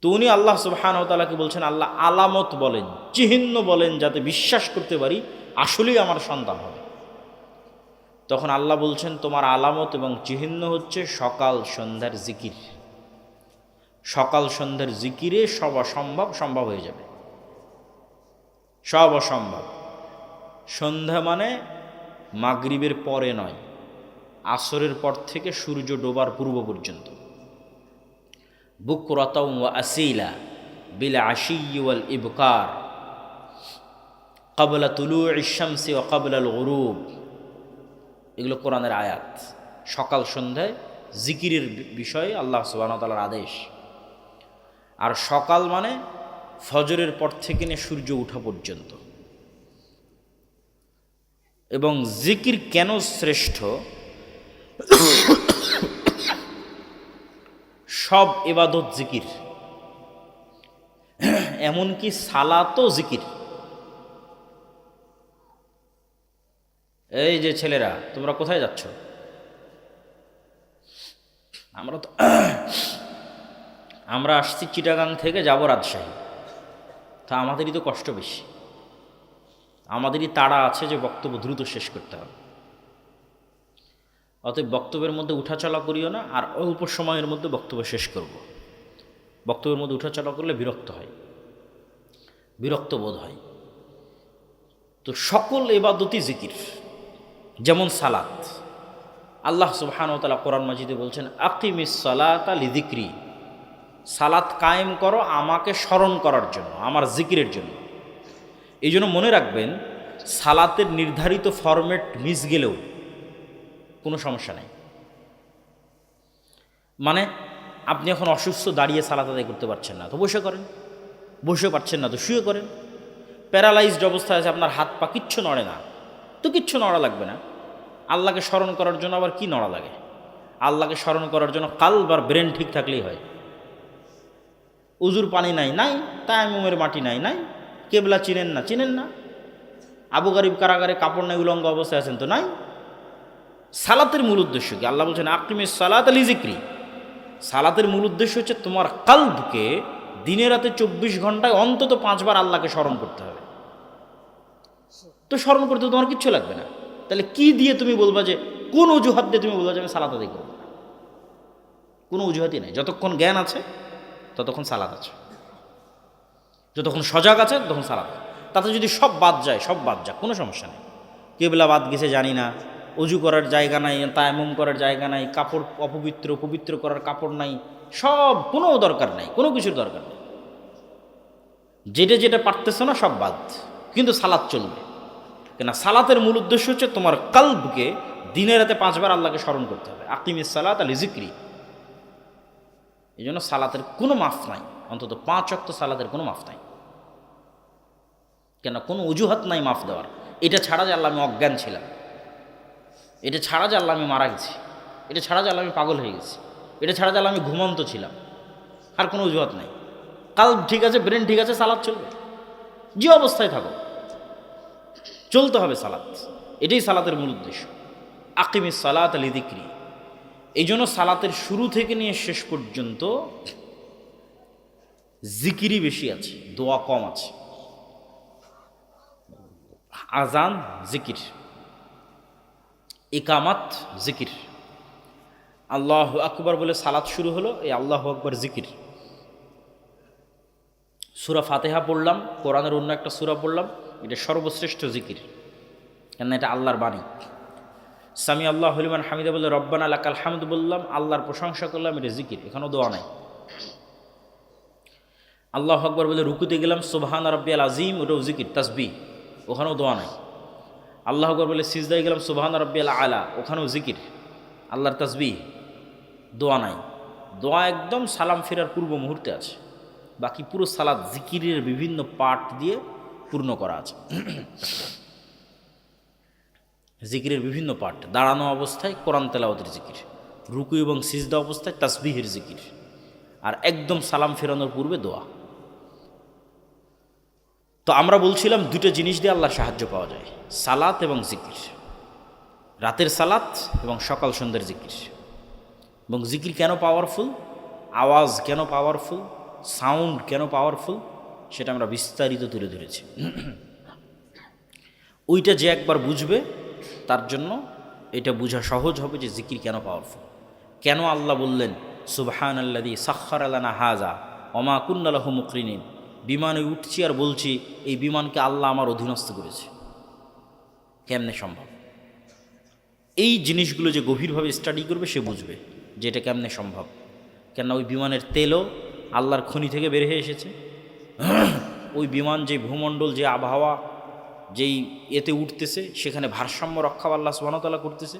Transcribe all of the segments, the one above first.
তো উনি আল্লাহ সুবহানাহু ওয়া তাআলাকে বলছেন, আল্লাহ আলামত বলেন, চিহ্ন বলেন, যাতে বিশ্বাস করতে পারি আসলেই আমার সন্তান হবে। তখন আল্লাহ বলছেন, তোমার আলামত এবং চিহ্ন হচ্ছে সকাল সন্ধ্যার জিকির। সকাল সন্ধ্যার জিকিরে সব অসম্ভব সম্ভব হয়ে যাবে, সব অসম্ভব। সন্ধ্যা মানে মাগরিবের পরে নয়, আসরের পর থেকে সূর্য ডোবার পূর্ব পর্যন্ত। বুকরাতাও ওয়া আসিলা বিল আশিয়্যি ওয়াল ইবকার ক্বাবলা তুলুইশ শামসি ওয়া ক্বাবলাল গুরুব, এগুলো কোরআনের আয়াত। সকাল সন্ধ্যায় জিকিরের বিষয়ে আল্লাহ সুবহানাহু ওয়া তাআলার আদেশ। আর সকাল মানে ফজরের পর থেকে নিয়ে সূর্য ওঠা পর্যন্ত। এবং জিকির কেন শ্রেষ্ঠ? সব ইবাদত জিকির, এমনকি সালাতও জিকির। এই যে ছেলেরা, তোমরা কোথায় যাচ্ছ? আমরা আসছি চিটাগাং থেকে, যাব রাজশাহী। তা আমাদেরই তো কষ্ট বেশি, আমাদেরই তাড়া আছে যে বক্তব্য দ্রুত শেষ করতে হবে। অতএব বক্তব্যের মধ্যে উঠাচলা করিও না, আর অল্প সময়ের মধ্যে বক্তব্য শেষ করব। বক্তব্যের মধ্যে উঠাচলা করলে বিরক্ত হয়, বিরক্ত বোধ হয়। তো সকল ইবাদতই জিকির। যেমন সালাত, আল্লাহ সুবহানাহু ওয়া তাআলা কোরআন মাজিদে বলছেন, আকিমিস সালাতা লিযিকরি, সালাত কায়েম করো আমাকে স্মরণ করার জন্য, আমার জিকিরের জন্য। এই জন্য মনে রাখবেন, সালাতের নির্ধারিত ফরম্যাট মিস গেলেও কোনো সমস্যা নেই। মানে আপনি এখন অসুস্থ, দাঁড়িয়ে সালাত আদায় করতে পারছেন না, তো বসে করেন। বসে পারছেন না তো শুয়ে করেন। প্যারালাইজড অবস্থায় আছে, আপনার হাত পা কিচ্ছু নড়ে না, তো কিচ্ছু নড়া লাগবে না। আল্লাহকে স্মরণ করার জন্য আবার কি নড়া লাগে? আল্লাহকে স্মরণ করার জন্য কালব আর ব্রেন ঠিক থাকলেই হয়। উজুর পানি নাই, নাই। তায়াম্মুমের মাটি নাই, নাই। কেবলা চিনেন না, চিনেন না। আবু গারিব কারাগারে কাপড় নাই, উলঙ্গ অবস্থায় আছেন, তো নাই। সালাতের মূল উদ্দেশ্য কি? আল্লাহ বলছেন, আকিমিস সালাতা লিযিকরি। সালাতের মূল উদ্দেশ্য হচ্ছে তোমার কালবকে দিনে রাতে 24 ঘন্টায় অন্তত 5 বার আল্লাহকে স্মরণ করতে হবে। তো স্মরণ করতে তোমার কিচ্ছু লাগবে না। তাহলে কি দিয়ে তুমি বলবা, যে কোন অজুহাত দিয়ে তুমি বলবা যে আমি সালাত আদায় করবো না? কোনো অজুহাতই নেই। যতক্ষণ জ্ঞান আছে ততক্ষণ সালাত আছে, যতক্ষণ সজাগ আছে তখন সালাত। তাতে যদি সব বাদ যায়, সব বাদ যাক, কোনো সমস্যা নেই। কেবলা বাদ গেছে জানি না, অজু করার জায়গা নাই, তায়াম্মুম করার জায়গা নাই, কাপড় অপবিত্র, পবিত্র করার কাপড় নাই, সব কোনো দরকার নাই, কোনো কিছুর দরকার নেই। যেটা যেটা পারতেছ না সব বাদ, কিন্তু সালাত চলবে। কেন? সালাতের মূল উদ্দেশ্য হচ্ছে তোমার কালবকে দিনে রাতে 5 বার আল্লাহকে স্মরণ করতে হবে। আকিমিস সালাতা লিযিকরি। এই জন্য সালাতের কোনো মাফ নাই, অন্তত 5 ওয়াক্ত সালাতের কোনো মাফ নাই। কেন? কোনো অজুহাত নাই মাফ দেওয়ার। এটা ছাড়া যে আল্লাহ আমি অজ্ঞান ছিলাম, এটা ছাড়া যে আল্লাহ আমি মারা গেছি, এটা ছাড়া যে আল্লাহ আমি পাগল হয়ে গেছি, এটা ছাড়া যে আল্লাহ আমি ঘুমন্ত ছিলাম, আর কোনো অজুহাত নাই। কালব ঠিক আছে, ব্রেন ঠিক আছে, সালাত চলবে। যে অবস্থায় থাকো চলতে হবে সালাত। এটাই সালাতের মূল উদ্দেশ্য। আকিমিস সালাতা লিযিকরি। এই জন্য সালাতের শুরু থেকে নিয়ে শেষ পর্যন্ত জিকিরই বেশি আছে, দোয়া কম আছে। আজান জিকির, ইকামাত জিকির। আল্লাহু আকবার বলে সালাত শুরু হলো, এই আল্লাহু আকবার জিকির। সূরা ফাতিহা পড়লাম, কোরআনের অন্য একটা সূরা পড়লাম, এটা সর্বশ্রেষ্ঠ জিকির, কেন এটা আল্লাহর বাণী। সামি আল্লাহু লিমান হামিদা বলে রব্বানা লাকাল হামদ বললাম, আল্লাহর প্রশংসা করলাম, এটা জিকির, এখানেও দোয়া নাই। আল্লাহু আকবার বলে রুকুতে গেলাম, সুবহানা রাব্বিয়াল আযীম, ওটাও জিকির, তাসবিহ, ওখানেও দোয়া নাই। আল্লাহু আকবার বলে সিজদায় গেলাম, সুবহানা রাব্বিয়াল আলা, ওখানেও জিকির, আল্লাহর তাসবিহ, দোয়া নাই। দোয়া একদম সালাম ফেরার পূর্ব মুহূর্তে আছে। বাকি পুরো সালাত জিকিরের বিভিন্ন পার্ট দিয়ে পূর্ণ করা আছে। জিকিরের বিভিন্ন পার্ট, দাঁড়ানো অবস্থায় কোরআন তেলাওয়াতের জিকির, রুকু এবং সিজদা অবস্থায় তাসবিহের জিকির, আর একদম সালাম ফেরানোর পূর্বে দোয়া। তো আমরা বলছিলাম দুটো জিনিস দিয়ে আল্লাহর সাহায্য পাওয়া যায়, সালাত এবং জিকির। রাতের সালাত এবং সকাল সন্ধ্যার জিকির। এবং জিকির কেন পাওয়ারফুল, আওয়াজ কেন পাওয়ারফুল, সাউন্ড কেন পাওয়ারফুল সেটা আমরা বিস্তারিত তুলে ধরেছি। ওইটা যে একবার বুঝবে তার জন্য এটা বোঝা সহজ হবে যে জিকির কেন পাওয়ারফুল। কেন আল্লাহ বললেন সুবহানাল্লাযী সাখখারা লানা হাযা ওয়া মা কুন্না লাহু মুকরিনিন, বিমানে উঠছি আর বলছি এই বিমানকে আল্লাহ আমার অধীনস্থ করেছে। কেমনে সম্ভব? এই জিনিসগুলো যে গভীরভাবে স্টাডি করবে সে বুঝবে যে এটা কেমনে সম্ভব। কেননা ওই বিমানের তেলও আল্লাহর খনি থেকে বের হয়ে এসেছে। ওই বিমান যে ভূমণ্ডল, যে আবহাওয়া, যেই এতে উঠতেছে সেখানে ভারসাম্য রক্ষা আল্লাহ সুবহানাহু ওয়া তাআলা করতেছে।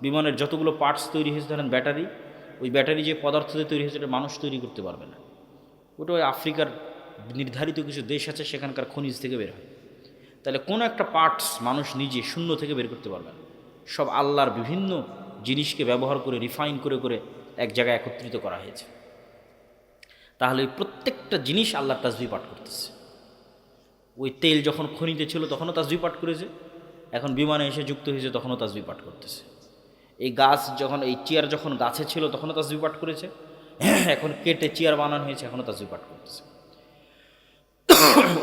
বিমানের যতগুলো পার্টস তৈরি হয়েছে, ধরেন ব্যাটারি, ওই ব্যাটারি যে পদার্থ দিয়ে তৈরি হয়েছে এটা মানুষ তৈরি করতে পারবে না। ওটা ওই আফ্রিকার নির্ধারিত কিছু দেশ আছে সেখানকার খনিজ থেকে বের হয়। তাহলে কোনো একটা পার্টস মানুষ নিজে শূন্য থেকে বের করতে পারবে না। সব আল্লাহর বিভিন্ন জিনিসকে ব্যবহার করে রিফাইন করে করে এক জায়গায় একত্রিত করা হয়েছে। তাহলে ওই প্রত্যেকটা জিনিস আল্লাহর তাসবিহ পাঠ করতেছে। ওই তেল যখন খনিতে ছিল তখনও তাসবিহ পাঠ করেছে, এখন বিমানে এসে যুক্ত হয়েছে তখনও তাসবিহ পাঠ করতেছে। এই গাছ যখন, এই চেয়ার যখন গাছে ছিল তখনও তাসবিহ পাঠ করেছে, এখন কেটে চেয়ার বানানো হয়েছে এখনও তাসবিহ পাঠ করতেছে।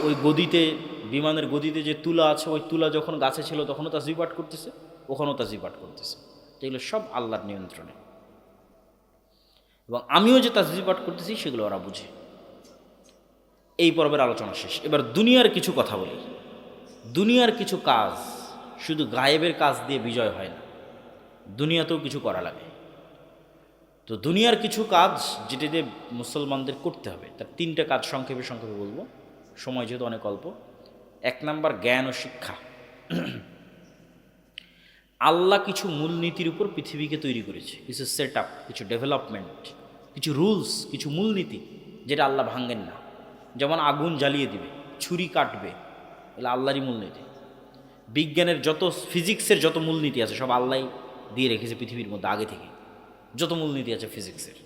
ওই গদিতে, বিমানের গদিতে যে তুলা আছে, ওই তুলা যখন গাছে ছিল তখনও তাসবিহ পাঠ করতেছে, ওখানেও তাসবিহ পাঠ করতেছে। এগুলো সব আল্লাহর নিয়ন্ত্রণে। এবং আমিও যে তাসবিহ পাঠ করতেছি সেগুলো ওরা বুঝে। এই পর্বের আলোচনা শেষ। এবার দুনিয়ার কিছু কথা বলি। দুনিয়ার কিছু কাজ শুধু গায়েবের কাজ দিয়ে বিজয় হয় না, দুনিয়াতেও কিছু করা লাগে। তো দুনিয়ার কিছু কাজ যেটাতে মুসলমানদের করতে হবে, তার তিনটা কাজ সংক্ষেপে সংক্ষেপে বলবো, সময় যেহেতু অনেক অল্প। 1 নাম্বার জ্ঞান ও শিক্ষা। আল্লাহ কিছু মূলনীতির উপর পৃথিবীকে তৈরি করেছে, কিছু সেট আপ, কিছু ডেভেলপমেন্ট, কিছু রুলস, কিছু মূলনীতি যেটা আল্লাহ ভাঙেন না। যেমন আগুন জ্বালিয়ে দিবে, ছুরি কাটবে, এগুলো আল্লাহরই মূলনীতি। বিজ্ঞানের যত, ফিজিক্সের যত মূলনীতি আছে সব আল্লাহ দিয়ে রেখেছে পৃথিবীর মধ্যে আগে থেকে। যত মূলনীতি আছে ফিজিক্সের,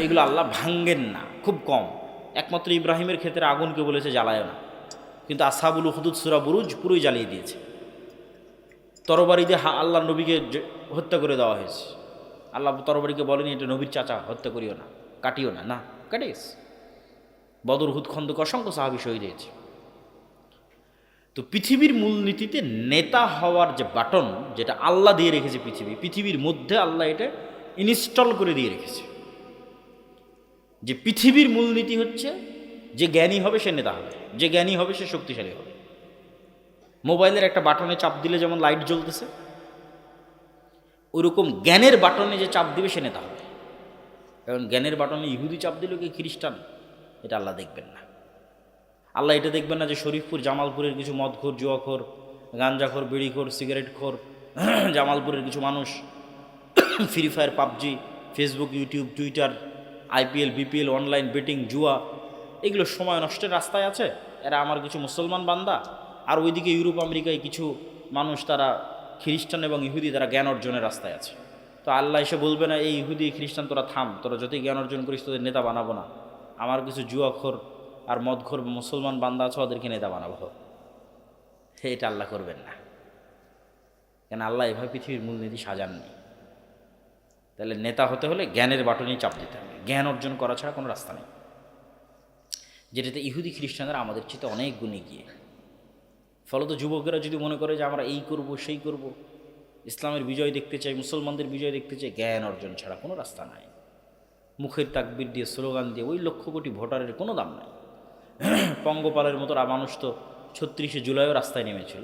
এগুলো আল্লাহ ভাঙ্গেন না, খুব কম। একমাত্র ইব্রাহিমের ক্ষেত্রে আগুনকে বলেছে জ্বালায় না, কিন্তু আসহাবুল উখদুদ সূরা বুরুজ পুরোই জ্বালিয়ে দিয়েছে। তরবারি দিয়ে আল্লাহ নবীকে হত্যা করে দেওয়া হয়েছে। আল্লাহ তরবারিকে বলেনি এটা নবীর চাচা, হত্যা করিও না, কাটিও না, না কাটিস। বদর, হুদ, খন্দক অসংখ্য সাহাবী শহীদ হয়েছে। তো পৃথিবীর মূলনীতিতে নেতা হওয়ার যে বাটন, যেটা আল্লাহ দিয়ে রেখেছে পৃথিবীর মধ্যে আল্লাহ এটা ইনস্টল করে দিয়ে রেখেছে। যে পৃথিবীর মূলনীতি হচ্ছে যে জ্ঞানী হবে সে নেতা হবে, যে জ্ঞানী হবে সে শক্তিশালী হবে। মোবাইলের একটা বাটনে চাপ দিলে যেমন লাইট জ্বলতেছে, ওইরকম জ্ঞানের বাটনে যে চাপ দিবে সে নেতা হবে। কারণ জ্ঞানের বাটনে ইহুদি চাপ দিল কি খ্রিস্টান, এটা আল্লাহ দেখবেন না। আল্লাহ এটা দেখবেন না যে শরীফপুর, জামালপুরের কিছু মদখোর, জুয়াখোর, গাঞ্জাখোর, বিড়িখোর, সিগারেটখোর জামালপুরের কিছু মানুষ free fire, PUBG, Facebook, YouTube, Twitter, IPL, BPL, online betting, জুয়া, এগুলো সময় নষ্টের রাস্তায় আছে। এরা আমার কিছু মুসলমান বান্দা। আর ওইদিকে ইউরোপ আমেরিকায় কিছু মানুষ, তারা খ্রিস্টান এবং ইহুদি, তারা জ্ঞান অর্জনের রাস্তায় আছে। তো আল্লাহ এসে বলবে না এই ইহুদি খ্রিস্টান তোরা থাম, তোরা যতই জ্ঞান অর্জন করিস তোদের নেতা বানাবো না। আমার কিছু জুয়াখোর আর মদখোর মুসলমান বান্দা আছে, ওদেরকে নেতা বানাবো। এটা আল্লাহ করবেন না, কেন আল্লাহ এভাবে পৃথিবীর মূলনীতি সাজাননি। তাহলে নেতা হতে হলে জ্ঞানের বাটনেই চাপ দিতে হবে, জ্ঞান অর্জন করা ছাড়া কোনো রাস্তা নেই। যেটাতে ইহুদি খ্রিস্টানরা আমাদের চেয়ে অনেক গুণে গিয়ে। ফলত যুবকেরা যদি মনে করে যে আমরা এই করব সেই করব, ইসলামের বিজয় দেখতে চাই, মুসলমানদের বিজয় দেখতে চাই, জ্ঞান অর্জন ছাড়া কোনো রাস্তা নাই। মুখের তাকবির দিয়ে, স্লোগান দিয়ে ওই লক্ষ কোটি ভোটারের কোনো দাম নাই। পঙ্গপালের মতো মানুষ তো 36শে জুলাইও রাস্তায় নেমেছিল।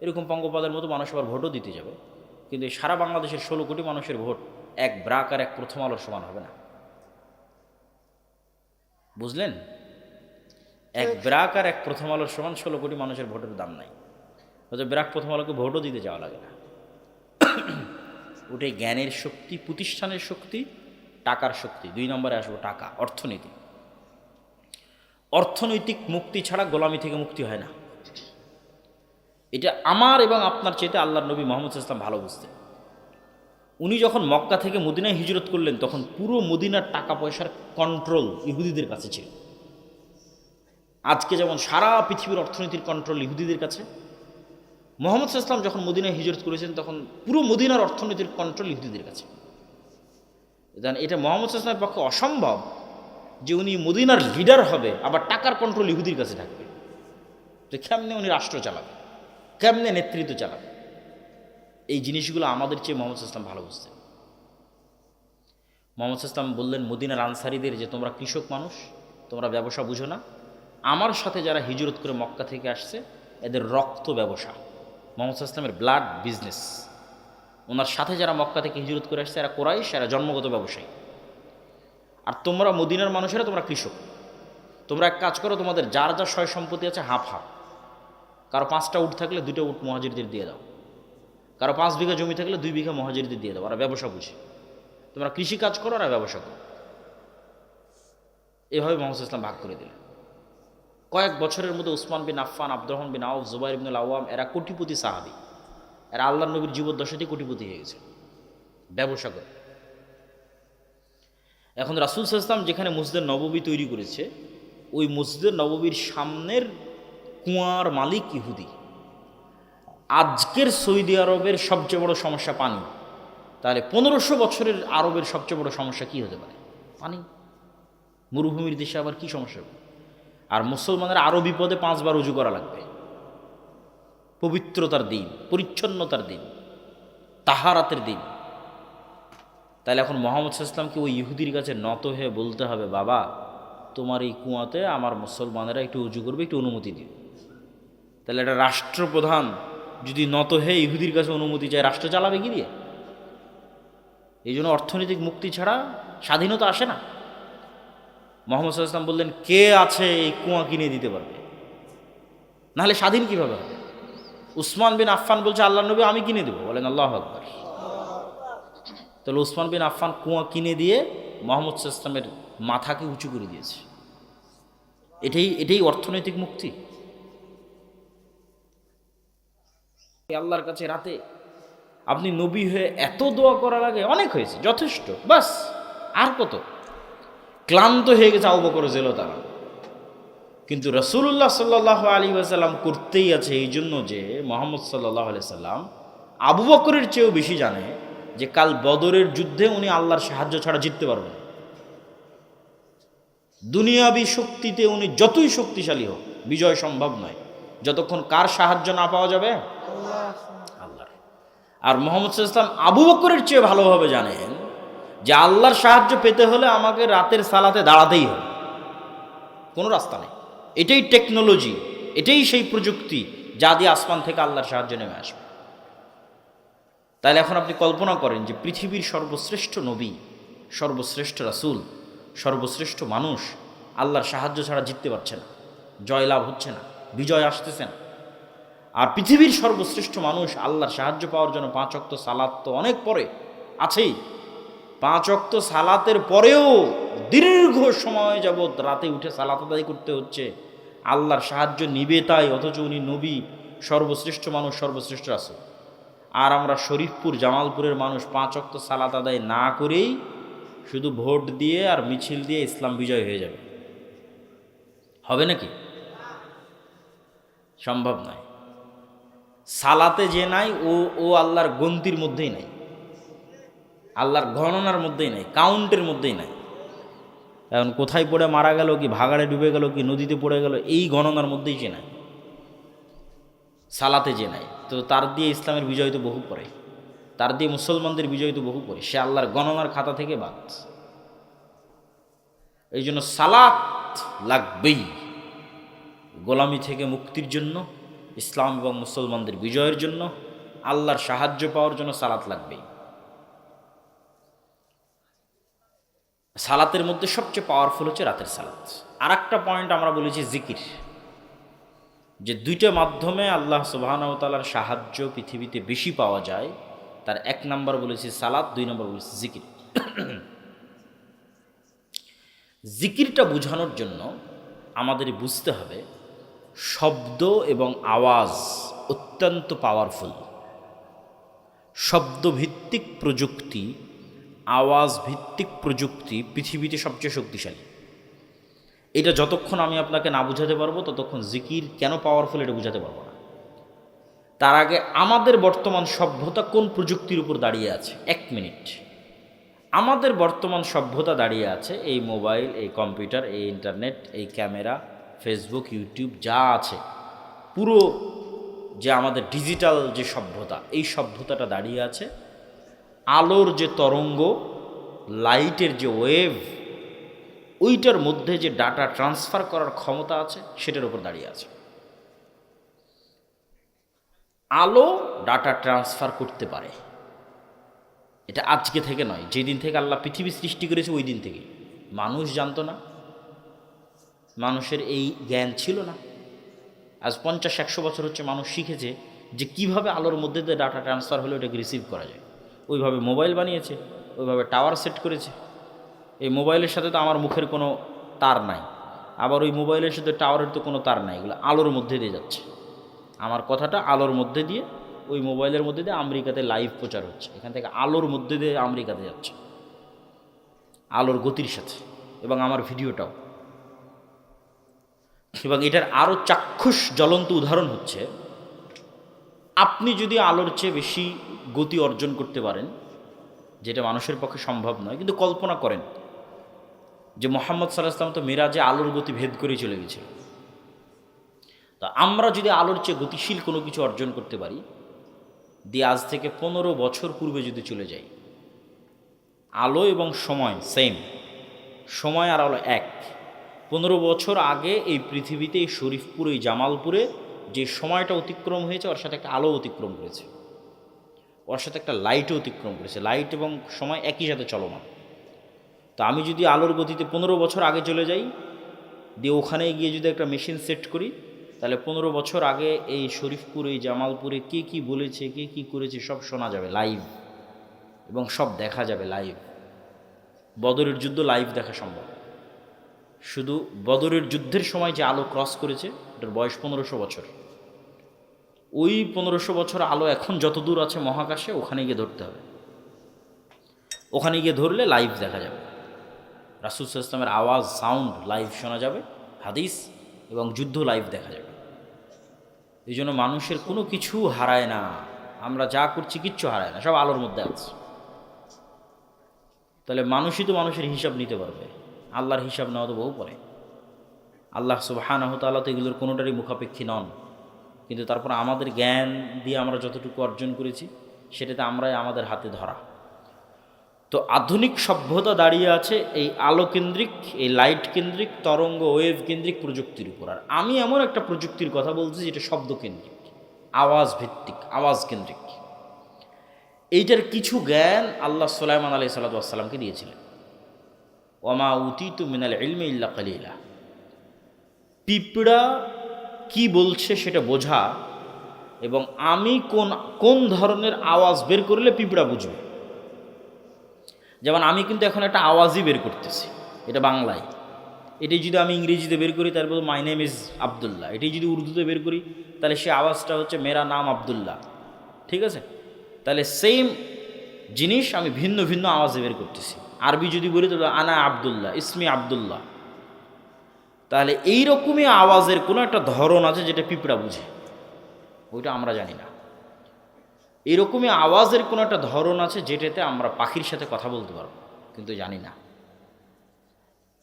এরকম পঙ্গপালের মতো মানুষ আবার ভোটও দিতে যাবে, কিন্তু এই সারা বাংলাদেশের 16 কোটি মানুষের ভোট এক ব্রাক আর এক প্রথম আলোর সমান হবে না। বুঝলেন? এক ব্রাক আর এক প্রথম আলোর সমান 16 কোটি মানুষের ভোটের দাম নাই। হয়তো ব্রাক প্রথম আলোকে ভোটও দিতে যাওয়া লাগে না। ওটাই জ্ঞানের শক্তি, প্রতিষ্ঠানের শক্তি, টাকার শক্তি। 2 নম্বরে আসবো টাকা, অর্থনীতি। অর্থনৈতিক মুক্তি ছাড়া গোলামি থেকে মুক্তি হয় না। এটা আমার এবং আপনার চাইতে আল্লাহর নবী মুহাম্মদ সাল্লাল্লাহু আলাইহি ওয়াসাল্লাম ভালো বুঝতেন। উনি যখন মক্কা থেকে মদিনায় হিজরত করলেন তখন পুরো মদিনার টাকা পয়সার কন্ট্রোল ইহুদিদের কাছে ছিল। আজকে যেমন সারা পৃথিবীর অর্থনীতির কন্ট্রোল ইহুদিদের কাছে, মুহাম্মদ সাল্লাল্লাহু আলাইহি ওয়াসাল্লাম যখন মদিনায় হিজরত করেছেন তখন পুরো মদিনার অর্থনীতির কন্ট্রোল ইহুদিদের কাছে। এটা মুহাম্মদ সাল্লাল্লাহু আলাইহি ওয়াসাল্লামের পক্ষে অসম্ভব যে উনি মদিনার লিডার হবে, আবার টাকার কন্ট্রোল ইহুদির কাছে থাকবে, যে কেমনে উনি রাষ্ট্র চালাবে, কেমনে নেতৃত্ব চালাবে। এই জিনিসগুলো আমাদের চেয়ে মোহাম্মদ ইসলাম ভালো বুঝতেন। মোহাম্মদ ইসলাম বললেন মদিনার আনসারীদের যে তোমরা কৃষক মানুষ, তোমরা ব্যবসা বুঝো না, আমার সাথে যারা হিজরত করে মক্কা থেকে আসছে এদের রক্ত ব্যবসা, মোহাম্মদ ইসলামের ব্লাড বিজনেস। ওনার সাথে যারা মক্কা থেকে হিজরত করে আসছে এরা কোরাইশ, এরা জন্মগত ব্যবসায়ী। আর তোমরা মদিনার মানুষেরা তোমরা কৃষক। তোমরা এক কাজ করো, তোমাদের যার যা সয় সম্পত্তি আছে হাফ হাফ, কারো 5টা উট থাকলে 2টা উট মুহাজিরদের দিয়ে দাও, কারো 5 বিঘা জমি থাকলে 2 বিঘা মুহাজিরদের দিয়ে দাও। ওরা ব্যবসা বুঝে, তোমরা কৃষি কাজ করো আর ব্যবসা করো। এভাবে মোহাম্মদ ইসলাম ভাগ করে দিলেন। কয়েক বছরের মধ্যে উসমান বিন আফফান, আব্দুররহমান বিন আউফ, জুবাইর ইবনুল আওয়াম এরা কোটিপতি সাহাবী, এরা আল্লাহর নবীর জীবদ্দশাতেই কোটিপতি হয়ে গেছে ব্যবসা করে। এখন রাসূল সাল্লাল্লাহু আলাইহি ওয়াসাল্লাম যেখানে মসজিদে নববী তৈরি করেছে, ওই মসজিদে নববীর সামনের কুয়ার মালিক ইহুদি। আজকের সৌদি আরবের সবচেয়ে বড় সমস্যা পানি, তাহলে 1500 বছরের আরবের সবচেয়ে বড় সমস্যা কি হতে পারে? পানি। মরুভূমির দেশে আবার কি সমস্যা হবে? আর মুসলমানের আরও বিপদে 5 বার উজু করা লাগবে। পবিত্রতার দিন, পরিচ্ছন্নতার দিন, তাহারাতের দিন। তাহলে এখন মুহাম্মদ সাল্লাল্লাহু আলাইহি ওয়াসাল্লামকে ওই ইহুদির কাছে নত হয়ে বলতে হবে, বাবা তোমার এই কুয়াতে আমার মুসলমানেরা একটু উজু করবে, একটু অনুমতি দিও। তাহলে একটা রাষ্ট্রপ্রধান যদি নত হয়ে ইহুদির কাছে অনুমতি চায়, রাষ্ট্র চালাবে কি দিয়ে? এই জন্য অর্থনৈতিক মুক্তি ছাড়া স্বাধীনতা আসে না। মুহাম্মদ সাল্লাল্লাহু আলাইহি ওয়াসাল্লাম বললেন, কে আছে এই কুয়া কিনে দিতে পারবে? নাহলে স্বাধীন কিভাবে হবে? উসমান বিন আফফান বলছে, আল্লাহর নবী আমি কিনে দেবো। বলেন আল্লাহু আকবার। তাহলে উসমান বিন আফফান কুয়া কিনে দিয়ে মুহাম্মদ সাল্লাল্লাহু আলাইহি ওয়াসাল্লামের মাথাকে উঁচু করে দিয়েছে। এটাই অর্থনৈতিক মুক্তি। আল্লাহর কাছে রাতে আপনি নবী হয়ে এত দোয়া করা লাগে, অনেক হয়েছে, যথেষ্ট, বাস। আর কত? ক্লান্ত হয়ে গেছে আবু বকর রাদিয়াল্লাহু তাআলা। কিন্তু রাসূলুল্লাহ সাল্লাল্লাহু আলাইহি ওয়াসাল্লাম করতেই আছে, এই জন্য যে মুহাম্মদ সাল্লাল্লাহু আলাইহি সাল্লাম আবু বকরের চেয়েও বেশি জানে যে কাল বদরের যুদ্ধে উনি আল্লাহর সাহায্য ছাড়া জিততে পারবেন। দুনিয়াবী শক্তিতে উনি যতই শক্তিশালী হোক, বিজয় সম্ভব নয় যতক্ষণ কার সাহায্য না পাওয়া যাবে? আল্লাহর। আর মুহাম্মদ সাল্লাল্লাহু আলাইহি ওয়াসাল্লাম আবু বকরের চেয়ে ভালোভাবে জানেন যে আল্লাহর সাহায্য পেতে হলে আমাকে রাতের সালাতে দাঁড়াতেই হবে, কোনো রাস্তা নেই। এটাই টেকনোলজি, এটাই সেই প্রযুক্তি যা দিয়ে আসমান থেকে আল্লাহর সাহায্য নেমে আসবে। তাহলে এখন আপনি কল্পনা করেন যে পৃথিবীর সর্বশ্রেষ্ঠ নবী, সর্বশ্রেষ্ঠ রাসূল, সর্বশ্রেষ্ঠ মানুষ আল্লাহর সাহায্য ছাড়া জিততে পারছে না, জয়লাভ হচ্ছে না, বিজয় আসতেছে না। আর পৃথিবীর সর্বশ্রেষ্ঠ মানুষ আল্লাহর সাহায্য পাওয়ার জন্য 5 ওয়াক্ত সালাত তো অনেক পরে আছেই, 5 ওয়াক্ত সালাতের পরেও দীর্ঘ সময় যাবৎ রাতে উঠে সালাত আদায় করতে হচ্ছে, আল্লাহর সাহায্য নিবে তাই, অথচ উনি নবী, সর্বশ্রেষ্ঠ মানুষ, সর্বশ্রেষ্ঠ রাসূল। আর আমরা শরীফপুর জামালপুরের মানুষ 5 ওয়াক্ত সালাত আদায় না করেই শুধু ভোট দিয়ে আর মিছিল দিয়ে ইসলাম বিজয় হয়ে যাবে। হবে নাকি? সম্ভব নয়। সালাতে যে নাই ও আল্লাহর গন্তির মধ্যেই নাই, আল্লাহর গণনার মধ্যেই নাই, কাউন্টের মধ্যেই নাই। এখন কোথায় পড়ে মারা গেল, কি ভাগাড়ে ডুবে গেল, কি নদীতে পড়ে গেল, এই গণনার মধ্যেই যে নাই, সালাতে যে নাই। তো তার দিয়ে ইসলামের বিজয় তো বহু পরে, তার দিয়ে মুসলমানদের বিজয় তো বহু পরে, সে আল্লাহর গণনার খাতা থেকে বাদ। এই জন্য সালাত লাগবেই, গোলামি থেকে মুক্তির জন্য, ইসলাম এবং মুসলমানদের বিজয়ের জন্য, আল্লাহর সাহায্য পাওয়ার জন্য সালাত লাগবেই। সালাতের মধ্যে সবচেয়ে পাওয়ারফুল হচ্ছে রাতের সালাত। আর একটা পয়েন্ট আমরা বলেছি জিকির, যে 2টা মাধ্যমে আল্লাহ সুবহানাহু ওয়া তাআলার সাহায্য পৃথিবীতে বেশি পাওয়া যায়। তার 1 নাম্বার বলেছি সালাত, 2 নম্বর বলেছি জিকির। জিকিরটা বোঝানোর জন্য আমাদের বুঝতে হবে শব্দ এবং আওয়াজ অত্যন্ত পাওয়ারফুল। শব্দভিত্তিক প্রযুক্তি, আওয়াজ ভিত্তিক প্রযুক্তি পৃথিবীতে সবচেয়ে শক্তিশালী। এটা যতক্ষণ আমি আপনাকে না বুঝাতে পারবো ততক্ষণ জিকির কেন পাওয়ারফুল এটা বুঝাতে পারবো না। তার আগে আমাদের বর্তমান সভ্যতা কোন প্রযুক্তির উপর দাঁড়িয়ে আছে? 1 মিনিট। আমাদের বর্তমান সভ্যতা দাঁড়িয়ে আছে এই মোবাইল, এই কম্পিউটার, এই ইন্টারনেট, এই ক্যামেরা, ফেসবুক, ইউটিউব যা আছে, পুরো যে আমাদের ডিজিটাল যে সভ্যতা, এই সভ্যতাটা দাঁড়িয়ে আছে আলোর যে তরঙ্গ, লাইটের যে ওয়েভ, ওইটার মধ্যে যে ডাটা ট্রান্সফার করার ক্ষমতা আছে সেটার উপর দাঁড়িয়ে আছে। আলো ডাটা ট্রান্সফার করতে পারে, এটা আজকে থেকে নয়, যেদিন থেকে আল্লাহ পৃথিবী সৃষ্টি করেছে ওই দিন থেকেই। মানুষ জানতো না, মানুষের এই জ্ঞান ছিল না। আজ 50-100 বছর হচ্ছে মানুষ শিখেছে যে কিভাবে আলোর মধ্যে দিয়ে ডাটা ট্রান্সফার হলে ওটাকে রিসিভ করা যায়। ওইভাবে মোবাইল বানিয়েছে, ওইভাবে টাওয়ার সেট করেছে। এই মোবাইলের সাথে তো আমার মুখের কোনো তার নাই, আবার ওই মোবাইলের সাথে টাওয়ারের তো কোনো তার নাই, এগুলো আলোর মধ্যে দিয়ে যাচ্ছে। আমার কথাটা আলোর মধ্যে দিয়ে, ওই মোবাইলের মধ্যে দিয়ে আমেরিকাতে লাইভ প্রচার হচ্ছে, এখান থেকে আলোর মধ্যে দিয়ে আমেরিকাতে যাচ্ছে, আলোর গতির সাথে, এবং আমার ভিডিওটাও। এবং এটার আরও চাক্ষুষ জ্বলন্ত উদাহরণ হচ্ছে, আপনি যদি আলোর চেয়ে বেশি গতি অর্জন করতে পারেন, যেটা মানুষের পক্ষে সম্ভব নয়, কিন্তু কল্পনা করেন যে মুহাম্মদ সাল্লাল্লাহু আলাইহি ওয়াসাল্লাম তো মিরাজে আলোর গতি ভেদ করে চলে গেছিল। তা আমরা যদি আলোর চেয়ে গতিশীল কোনো কিছু অর্জন করতে পারি, দিয়ে আজ থেকে 15 বছর পূর্বে যদি চলে যাই, আলো এবং সময় সেম, সময় আর আলো এক। 15 বছর আগে এই পৃথিবীতে, এই শরীফপুর, এই জামালপুরে যে সময়টা অতিক্রম হয়েছে, ওর সাথে একটা আলো অতিক্রম করেছে, ওর সাথে একটা লাইটও অতিক্রম করেছে। লাইট এবং সময় একই সাথে চলমান। তো আমি যদি আলোর গতিতে 15 বছর আগে চলে যাই, দিয়ে ওখানে গিয়ে যদি একটা মেশিন সেট করি, তাহলে 15 বছর আগে এই শরীফপুর, এই জামালপুরে কে কী বলেছে, কে কী করেছে সব শোনা যাবে লাইভ, এবং সব দেখা যাবে লাইভ। বদরের যুদ্ধ লাইভ দেখা সম্ভব। শুধু বদরের যুদ্ধের সময় যে আলো ক্রস করেছে, ওটার বয়স 1500 বছর। ওই 1500 বছর আলো এখন যত দূর আছে মহাকাশে, ওখানে গিয়ে ধরতে হবে। ওখানে গিয়ে ধরলে লাইভ দেখা যাবে, রাসূল সাল্লাল্লাহু আলাইহি ওয়াসাল্লামের আওয়াজ, সাউন্ড লাইভ শোনা যাবে, হাদিস এবং যুদ্ধ লাইভ দেখা যাবে। এই জন্য মানুষের কোনো কিছু হারায় না, আমরা যা করছি কিচ্ছু হারায় না, সব আলোর মধ্যে আছে। তাহলে মানুষই তো মানুষের হিসাব নিতে পারবে, আল্লাহর হিসাব নেওয়া তো বহু পরে। আল্লাহ সুবহানাহু ওয়া তাআলা তো এগুলোর কোনোটারই মুখাপেক্ষী নন, কিন্তু তারপর আমাদের জ্ঞান দিয়ে আমরা যতটুকু অর্জন করেছি সেটাতে আমরাই আমাদের হাতে ধরা। তো আধুনিক সভ্যতা দাঁড়িয়ে আছে এই আলো কেন্দ্রিক, এই লাইট কেন্দ্রিক, তরঙ্গ ওয়েভ কেন্দ্রিক প্রযুক্তির উপর। আর আমি এমন একটা প্রযুক্তির কথা বলছি যেটা শব্দ কেন্দ্রিক, আওয়াজ ভিত্তিক, আওয়াজ কেন্দ্রিক। এইটার কিছু জ্ঞান আল্লাহ সুলাইমান আলাইহিস সালাতু ওয়াস সালামকে দিয়েছিলেন। ওয়ামা উতিতু মিনাল ইলমি ইল্লা কালিলা। পিঁপড়া কি বলছে সেটা বোঝা, এবং আমি কোন ধরনের আওয়াজ বের করলে পিঁপড়া বুঝবে। যেমন আমি কিন্তু এখন একটা আওয়াজই বের করতেছি, এটা বাংলায়। এটাই যদি আমি ইংরেজিতে বের করি তারপর মাই নেম ইজ আবদুল্লাহ, এটাই যদি উর্দুতে বের করি তাহলে সে আওয়াজটা হচ্ছে মেরা নাম আবদুল্লাহ। ঠিক আছে? তাহলে সেম জিনিস আমি ভিন্ন ভিন্ন আওয়াজে বের করতেছি। আরবি যদি বলি তাহলে আনা আবদুল্লাহ, ইসমি আবদুল্লাহ। তাহলে এইরকমই আওয়াজের কোনো একটা ধরন আছে যেটা পিঁপড়া বুঝে, ওইটা আমরা জানি না। এরকমই আওয়াজের কোনো একটা ধরন আছে যেটাতে আমরা পাখির সাথে কথা বলতে পারবো, কিন্তু জানি না।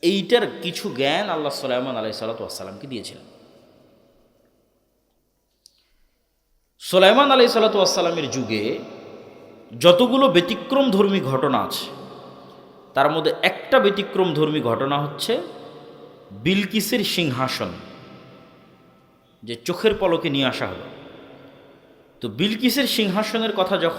এইটার কিছু জ্ঞান আল্লাহ সুলাইমান আলাইহিস সালাতু ওয়াস সালামকে দিয়েছিলেন। সুলাইমান আলাইহিস সালাতু ওয়াস সালামের যুগে যতগুলো ব্যতিক্রম ধর্মী ঘটনা আছে, তার মধ্যে একটা ব্যতিক্রম ধর্মী ঘটনা হচ্ছে বিলকিসের সিংহাসন, যে চোখের পলকে নিয়ে আসা হলো। তো বিলকিসের সিংহাসনের কথা যখন